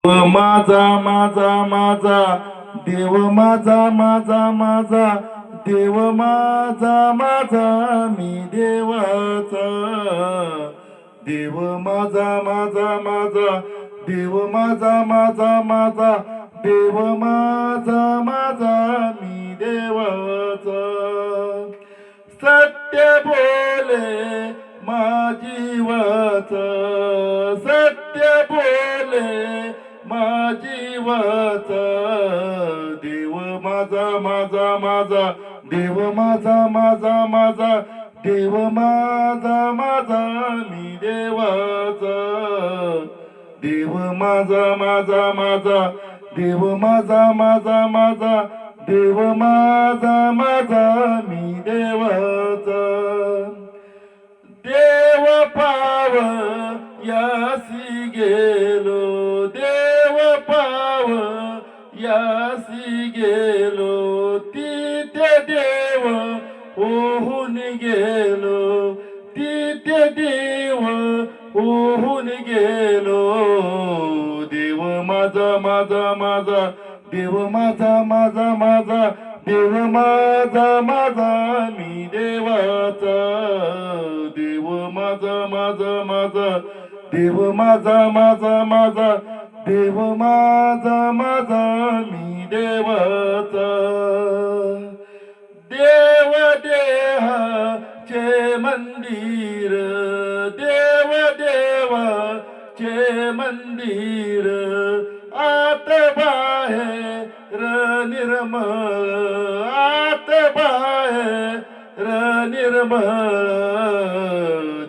माझा माझा माझा देव माझा माझा माझा देव माझा माझा मी देवाचा देव माझा माझा माझा देव माझा माझा माझा देव माझा माझा मी देवाचा सत्य बोले माझी वाचा सत्य बोले माझी वाचा देव माझा माझा माझा देव माझा माझा माझा देव माझा माझा मी देवाचा देव माझा माझा माझा देव माझा माझा माझा देव माझा माझा मी देवाचा देव पाव यासी गेलो देव पाव यासी गेलो तिथे देव होऊन गेलो तिथे देव होऊन गेलो देव माझा माझा माझा देव माझा माझा माझा देव माझा माझा मी देवाचा देव माझा माझा माझा देव माझा माझा माझा देव माझा माझा मी देवाचा देव देहाचे मंदिर देव देवाचे मंदिर आत बाहेर निर्मळ आत बाहेर निर्मळ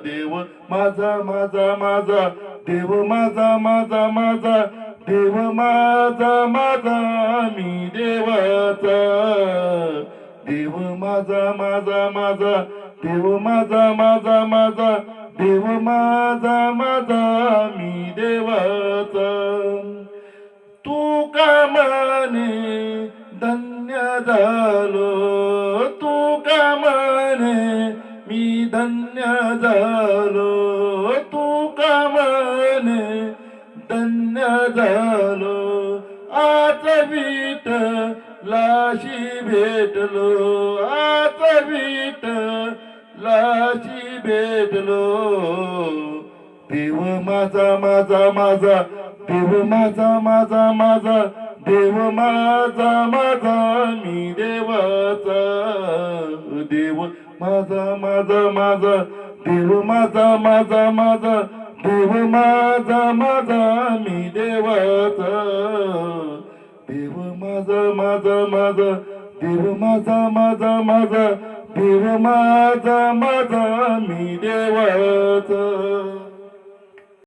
देव माझा माझा माझा देव माझा माझा माझा देव माझा माझा मी देवाचा देव माझा माझा माझा देव माझा माझा माझा देव माझा माझा मी देवाचा तू का म्हणे धन्य झालो तू का म्हणे मी धन्य झालो तू का म्हणे धन्य झालो आज विठ्ठलाशी भेटलो आज विठ्ठलाशी भेटलो देव माझा माझा माझा देव माझा माझा माझा देव माझा माझा मी देवाचा देव माझा माझा माझा देव माझा माझा माझा देव माझा माझा मी देवाचा देव माझा माझा माझा देव माझा माझा माझा देव माझा माझा मी देवाचा